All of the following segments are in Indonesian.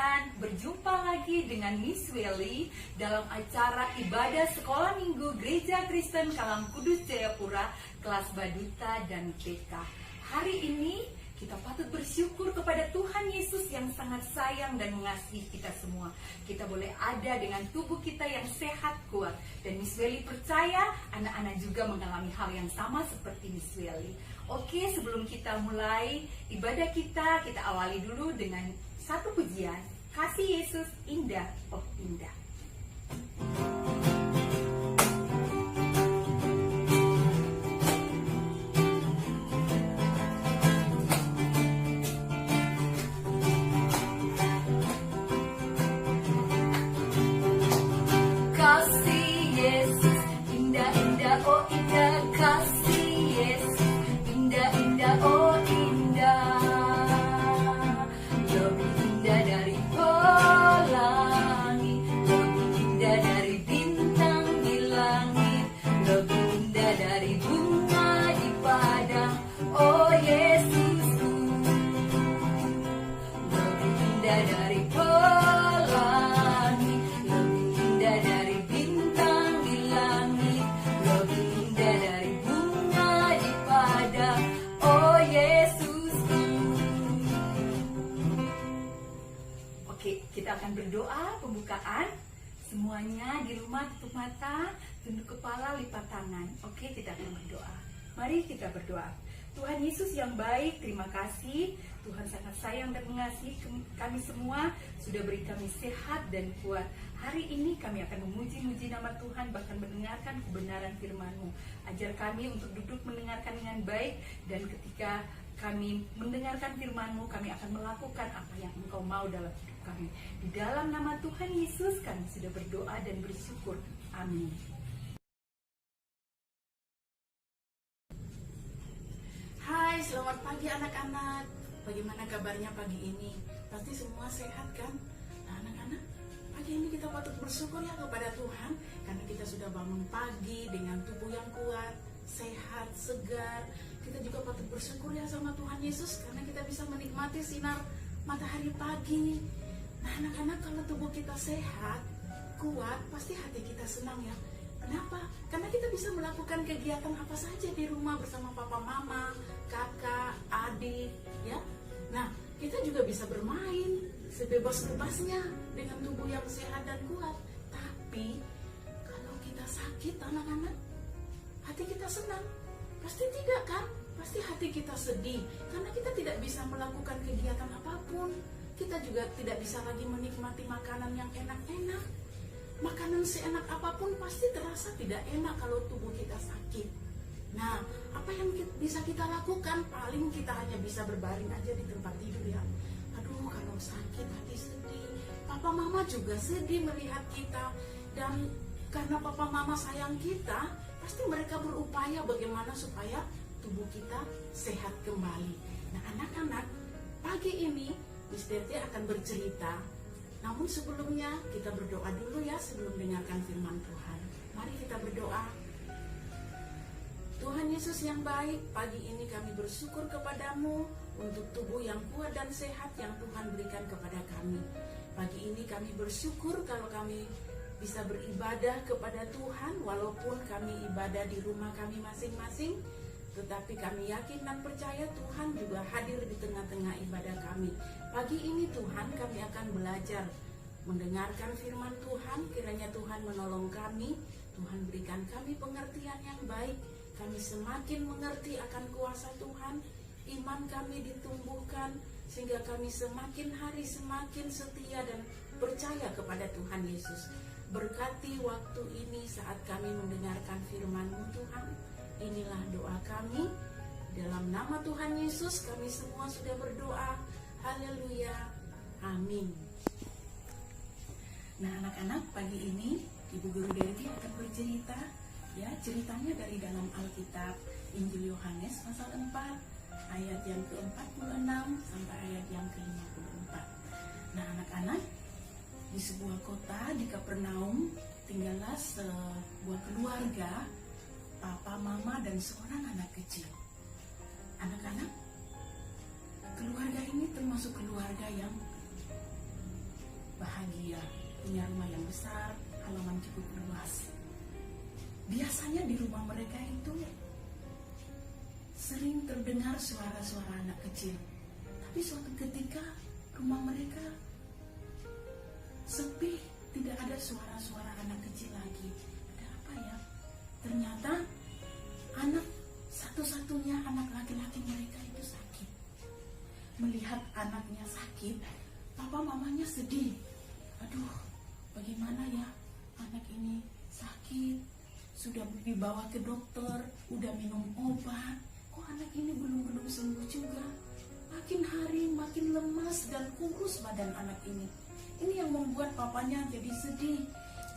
sekalian, berjumpa lagi dengan Miss Welly dalam acara ibadah sekolah minggu Gereja Kristen Kalam Kudus Jayapura kelas Baduta dan TK. Hari ini kita patut bersyukur kepada Tuhan Yesus yang sangat sayang dan mengasihi kita semua. Kita boleh ada dengan tubuh kita yang sehat kuat. Dan Miss Welly percaya anak-anak juga mengalami hal yang sama seperti Miss Welly. Oke, sebelum kita mulai ibadah kita awali dulu dengan satu pujian. Kasih Yesus indah, oh indah. Kita akan berdoa pembukaan. Semuanya di rumah tutup mata, tunduk kepala, lipat tangan. Oke, kita akan berdoa. Mari kita berdoa. Tuhan Yesus yang baik, terima kasih. Tuhan sangat sayang dan mengasihi kami semua, sudah beri kami sehat dan kuat. Hari ini kami akan memuji-muji nama Tuhan, bahkan mendengarkan kebenaran firman-Mu. Ajar kami untuk duduk mendengarkan dengan baik, dan ketika kami mendengarkan firman-Mu, kami akan melakukan apa yang Engkau mau dalam hidup kami. Di dalam nama Tuhan Yesus kami sudah berdoa dan bersyukur. Amin. Hai, selamat pagi anak-anak. Bagaimana kabarnya pagi ini? Pasti semua sehat kan? Nah anak-anak, pagi ini kita patut bersyukur ya kepada Tuhan, karena kita sudah bangun pagi dengan tubuh yang kuat, sehat, segar. Kita juga patut bersyukur ya sama Tuhan Yesus, karena kita bisa menikmati sinar matahari pagi. Nah anak-anak, kalau tubuh kita sehat, kuat, pasti hati kita senang ya. Kenapa? Karena kita bisa melakukan kegiatan apa saja di rumah bersama papa mama, kakak, adik, ya. Nah, kita juga bisa bermain sebebas-bebasnya dengan tubuh yang sehat dan kuat. Tapi kalau kita sakit anak-anak, hati kita senang? Pasti tidak kan? Pasti hati kita sedih karena kita tidak bisa melakukan kegiatan apapun. Kita juga tidak bisa lagi menikmati makanan yang enak-enak. Makanan seenak apapun pasti terasa tidak enak kalau tubuh kita sakit. Nah, apa yang bisa kita lakukan? Paling kita hanya bisa berbaring aja di tempat tidur ya. Aduh, kalau sakit hati sedih. Papa mama juga sedih melihat kita. Dan karena papa mama sayang kita, pasti mereka berupaya bagaimana supaya tubuh kita sehat kembali. Nah, anak-anak, pagi ini Miss Dete akan bercerita. Namun sebelumnya kita berdoa dulu ya sebelum dengarkan firman Tuhan. Mari kita berdoa. Tuhan Yesus yang baik, pagi ini kami bersyukur kepadamu untuk tubuh yang kuat dan sehat yang Tuhan berikan kepada kami. Pagi ini kami bersyukur kalau kami bisa beribadah kepada Tuhan, walaupun kami ibadah di rumah kami masing-masing. Tetapi kami yakin dan percaya Tuhan juga hadir di tengah-tengah ibadah kami. Pagi ini Tuhan, kami akan belajar mendengarkan firman Tuhan. Kiranya Tuhan menolong kami. Tuhan berikan kami pengertian yang baik. Kami semakin mengerti akan kuasa Tuhan. Iman kami ditumbuhkan sehingga kami semakin hari semakin setia dan percaya kepada Tuhan Yesus. Berkati waktu ini saat kami mendengarkan firman-Mu Tuhan. Inilah doa kami. Dalam nama Tuhan Yesus kami semua sudah berdoa. Haleluya. Amin. Nah anak-anak, pagi ini Ibu Guru Dewi akan bercerita. Ya, ceritanya dari dalam Alkitab Injil Yohanes pasal 4 ayat yang ke-46 sampai ayat yang ke-54. Nah anak-anak, di sebuah kota di Kapernaum tinggallah sebuah keluarga, papa, mama, dan seorang anak kecil. Anak-anak, keluarga ini termasuk keluarga yang bahagia, punya rumah yang besar, halaman cukup luas. Biasanya di rumah mereka itu sering terdengar suara-suara anak kecil. Tapi suatu ketika rumah mereka sepi, tidak ada suara-suara anak kecil lagi. Ada apa ya? Ternyata anak satu-satunya anak laki-laki mereka itu sakit. Melihat anaknya sakit, papa mamanya sedih. Aduh, bagaimana ya anak ini sakit, sudah dibawa ke dokter, udah minum obat, kok anak ini belum sembuh juga. Makin hari makin lemas dan kurus badan anak ini. Ini yang membuat papanya jadi sedih,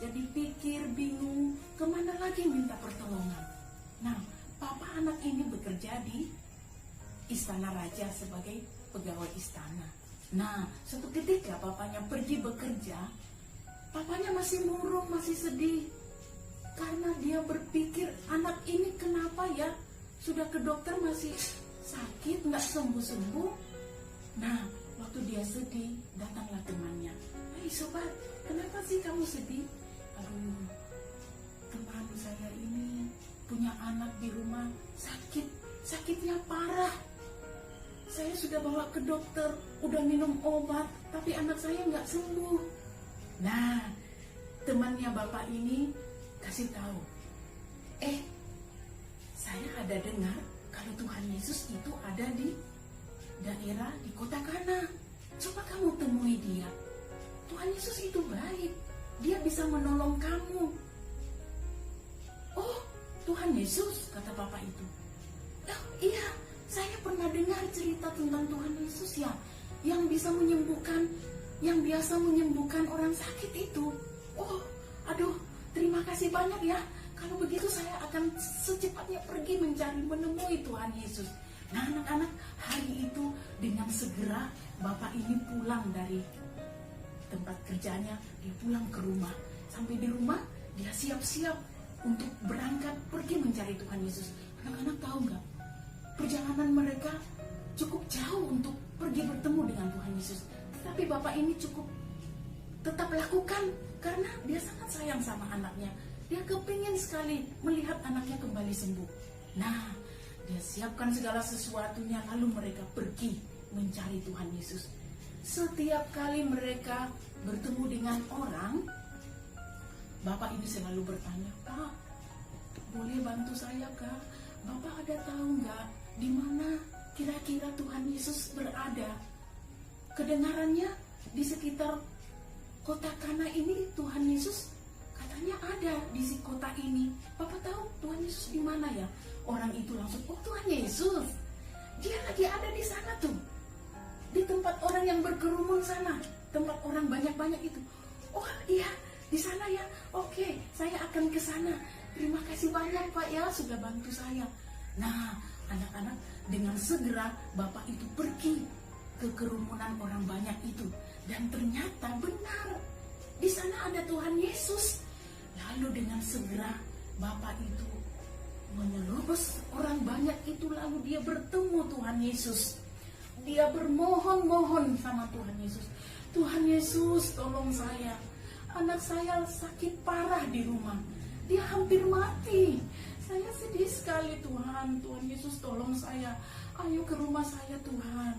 jadi pikir, bingung, kemana lagi minta pertolongan. Nah, papa anak ini bekerja di istana raja sebagai pegawai istana. Nah, suatu ketika papanya pergi bekerja, papanya masih murung, masih sedih. Karena dia berpikir, anak ini kenapa ya? Sudah ke dokter masih sakit, nggak sembuh-sembuh. Nah, waktu dia sedih, datanglah temannya. Hei sobat, kenapa sih kamu sedih? Aduh, teman saya ini punya anak di rumah sakit, sakitnya parah. Saya sudah bawa ke dokter, udah minum obat, tapi anak saya nggak sembuh. Nah, temannya bapak ini kasih tahu, saya ada dengar kalau Tuhan Yesus itu ada di daerah di kota Kana. Coba kamu temui dia. Tuhan Yesus itu baik, dia bisa menolong kamu. Oh, Tuhan Yesus, kata bapak itu. Oh, iya, saya pernah dengar cerita tentang Tuhan Yesus ya, yang bisa menyembuhkan, yang biasa menyembuhkan orang sakit itu. Oh, aduh, terima kasih banyak ya. Kalau begitu saya akan secepatnya pergi menemui Tuhan Yesus. Nah, anak-anak, hari itu dengan segera bapak ini pulang dari tempat kerjanya, dia pulang ke rumah. Sampai di rumah, dia siap-siap untuk berangkat pergi mencari Tuhan Yesus. Anak-anak tahu nggak? Perjalanan mereka cukup jauh untuk pergi bertemu dengan Tuhan Yesus. Tetapi bapak ini cukup tetap lakukan karena dia sangat sayang sama anaknya. Dia kepingin sekali melihat anaknya kembali sembuh. Nah, dia siapkan segala sesuatunya, lalu mereka pergi mencari Tuhan Yesus. Setiap kali mereka bertemu dengan orang, bapak ini selalu bertanya, Pak, boleh bantu saya kah? Bapak ada tahu nggak di mana kira-kira Tuhan Yesus berada? Kedengarannya di sekitar kota Kana ini Tuhan Yesus katanya ada di si kota ini. Bapak tahu Tuhan Yesus di mana ya? Orang itu langsung, oh Tuhan Yesus, dia lagi ada di sana tuh, di tempat orang yang berkerumun sana, tempat orang banyak-banyak itu. Oh iya, di sana ya. Oke, saya akan ke sana. Terima kasih banyak Pak ya, sudah bantu saya. Nah, anak-anak, dengan segera bapak itu pergi ke kerumunan orang banyak itu, dan ternyata benar di sana ada Tuhan Yesus. Lalu dengan segera bapak itu menyerobos orang banyak itu, lalu dia bertemu Tuhan Yesus. Dia bermohon-mohon sama Tuhan Yesus. Tuhan Yesus, tolong saya. Anak saya sakit parah di rumah. Dia hampir mati. Saya sedih sekali Tuhan. Tuhan Yesus tolong saya. Ayo ke rumah saya Tuhan.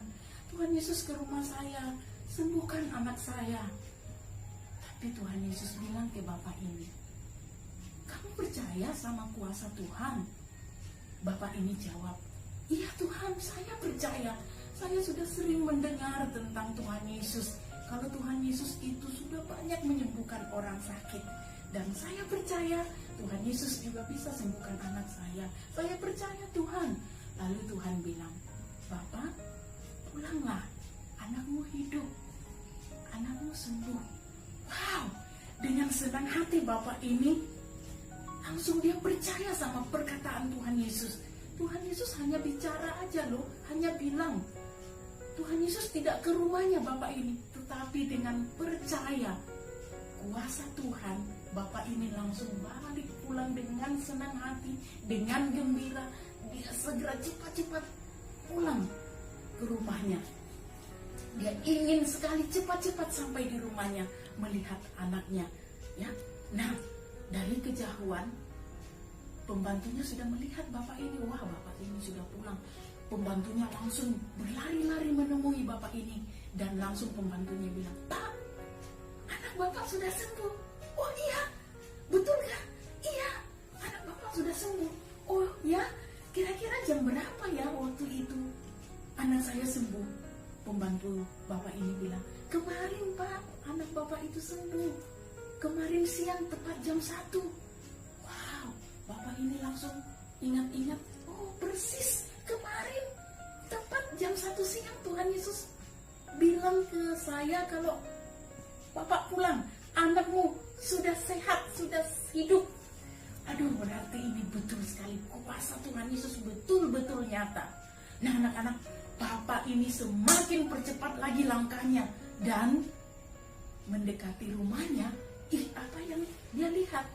Tuhan Yesus ke rumah saya. Sembuhkan anak saya. Tapi Tuhan Yesus bilang ke bapak ini, kamu percaya sama kuasa Tuhan? Bapak ini jawab, iya Tuhan, saya percaya. Saya sudah sering mendengar tentang Tuhan Yesus. Kalau Tuhan Yesus itu sudah banyak menyembuhkan orang sakit. Dan saya percaya Tuhan Yesus juga bisa sembuhkan anak saya. Saya percaya Tuhan. Lalu Tuhan bilang, Bapak, pulanglah. Anakmu hidup. Anakmu sembuh. Wow, dengan senang hati bapak ini, langsung dia percaya sama perkataan Tuhan Yesus. Tuhan Yesus hanya bicara aja loh, hanya bilang. Tuhan Yesus tidak ke rumahnya bapak ini, tetapi dengan percaya kuasa Tuhan, bapak ini langsung balik pulang dengan senang hati, dengan gembira. Dia segera cepat-cepat pulang ke rumahnya. Dia ingin sekali cepat-cepat sampai di rumahnya melihat anaknya, ya. Nah, dari kejauhan pembantunya sudah melihat bapak ini. Wah, bapak ini sudah pulang. Pembantunya langsung berlari-lari menemui bapak ini dan langsung pembantunya bilang, "Pak, anak bapak sudah sembuh." "Oh iya, betul kan?" "Iya, anak bapak sudah sembuh." "Oh ya, kira-kira jam berapa ya waktu itu anak saya sembuh?" Pembantu bapak ini bilang, "Kemarin Pak, anak bapak itu sembuh. Kemarin siang tepat jam 1. Wow, bapak ini langsung ingat-ingat, oh persis kemarin tepat jam 1 siang Tuhan Yesus bilang ke saya kalau bapak pulang, anakmu sudah sehat, sudah hidup. Aduh, berarti ini betul sekali, kuasa Tuhan Yesus betul-betul nyata. Nah anak-anak, bapak ini semakin percepat lagi langkahnya dan mendekati rumahnya. Apa yang dia lihat?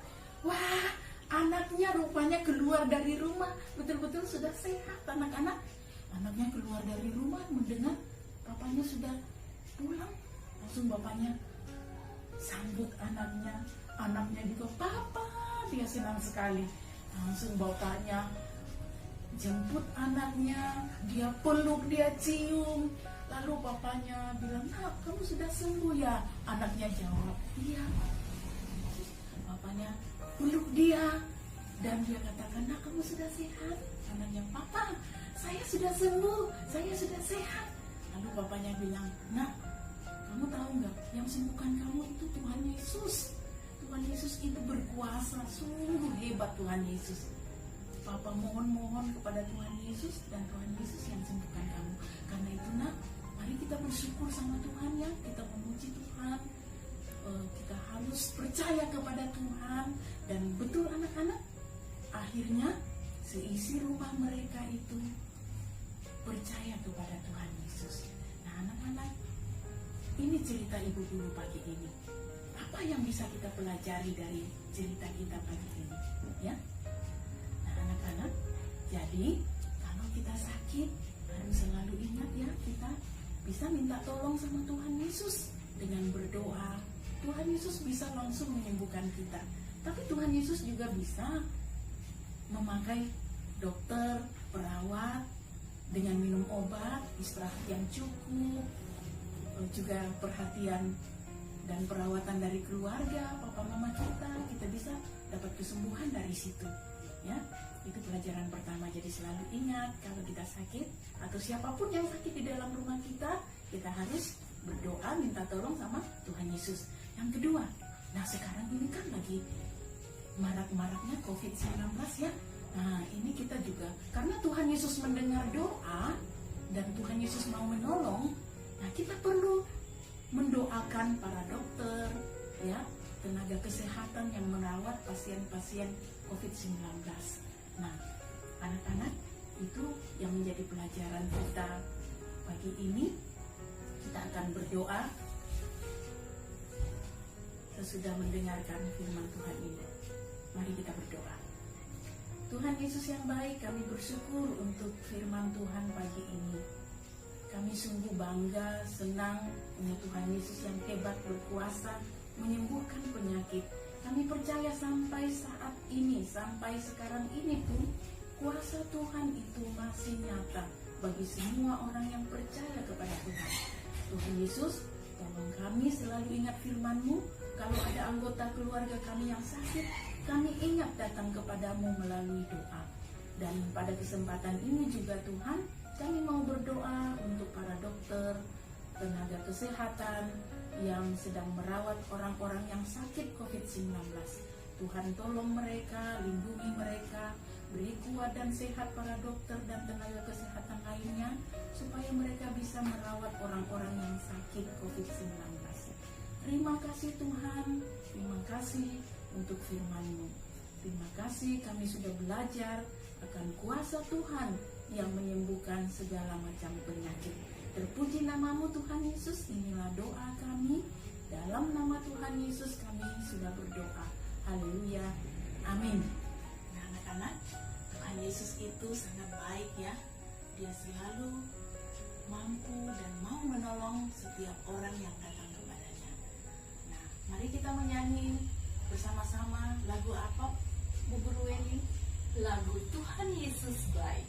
Wah, anaknya rupanya keluar dari rumah, betul-betul sudah sehat anak-anak. Anaknya keluar dari rumah mendengar bapaknya sudah pulang. Langsung bapaknya sambut anaknya. Anaknya juga, "Papa," dia senang sekali. Langsung bapaknya jemput anaknya, dia peluk, dia cium. Lalu bapaknya bilang, "Nak, kamu sudah sembuh ya?" Anaknya jawab, "Iya." Bapaknya peluk dia dan dia katakan, "Nak, kamu sudah sehat?" Anaknya, "Papa, saya sudah sembuh, saya sudah sehat." Lalu bapaknya bilang, "Nak, kamu tahu nggak, yang sembuhkan kamu itu Tuhan Yesus. Tuhan Yesus itu berkuasa, sungguh hebat Tuhan Yesus. Papa mohon-mohon kepada Tuhan Yesus dan Tuhan Yesus yang sembuhkan kamu. Karena itu nak, mari kita bersyukur sama Tuhan ya, kita memuji Tuhan. Kita harus percaya kepada Tuhan." Dan betul anak-anak, akhirnya seisi rumah mereka itu percaya kepada Tuhan Yesus. Nah anak-anak, ini cerita Ibu Guru pagi ini. Apa yang bisa kita pelajari dari cerita kita pagi ini? Ya, nah anak-anak, jadi kalau kita sakit harus selalu ingat ya, kita bisa minta tolong sama Tuhan Yesus dengan berdoa. Tuhan Yesus bisa langsung menyembuhkan kita. Tapi Tuhan Yesus juga bisa memakai dokter, perawat, dengan minum obat, istirahat yang cukup, juga perhatian dan perawatan dari keluarga, papa mama kita bisa dapat kesembuhan dari situ. Ya, itu pelajaran pertama. Jadi selalu ingat kalau kita sakit atau siapapun yang sakit di dalam rumah kita harus berdoa minta tolong sama Tuhan Yesus. Yang kedua, nah sekarang ini kan lagi marak-maraknya COVID-19 ya. Nah ini kita juga, karena Tuhan Yesus mendengar doa dan Tuhan Yesus mau menolong, nah kita perlu mendoakan para dokter, ya, tenaga kesehatan yang merawat pasien-pasien COVID-19. Nah, anak-anak, itu yang menjadi pelajaran kita pagi ini. Kita akan berdoa sesudah mendengarkan firman Tuhan ini. Mari kita berdoa. Tuhan Yesus yang baik, kami bersyukur untuk firman Tuhan pagi ini. Kami sungguh bangga, senang punya Tuhan Yesus yang hebat, berkuasa, menyembuhkan penyakit. Kami percaya sampai saat ini, sampai sekarang ini pun, kuasa Tuhan itu masih nyata bagi semua orang yang percaya kepada Tuhan. Tuhan Yesus, tolong kami selalu ingat firman-Mu. Kalau ada anggota keluarga kami yang sakit, kami ingat datang kepadamu melalui doa. Dan pada kesempatan ini juga Tuhan, kami mau berdoa untuk para dokter, tenaga kesehatan yang sedang merawat orang-orang yang sakit COVID-19. Tuhan tolong mereka, lindungi mereka, beri kuat dan sehat para dokter dan tenaga kesehatan lainnya, supaya mereka bisa merawat orang-orang yang sakit COVID-19. Terima kasih Tuhan, terima kasih untuk firman-Mu. Terima kasih kami sudah belajar akan kuasa Tuhan yang menyembuhkan segala macam penyakit. Terpuji nama-Mu Tuhan Yesus, inilah doa kami. Dalam nama Tuhan Yesus kami sudah berdoa. Haleluya. Amin. Nah anak-anak, Tuhan Yesus itu sangat baik ya. Dia selalu mampu dan mau menolong setiap orang yang datang kepadanya. Nah, mari kita menyanyi bersama-sama lagu apa, Bu Guru Weni? Lagu Tuhan Yesus Baik.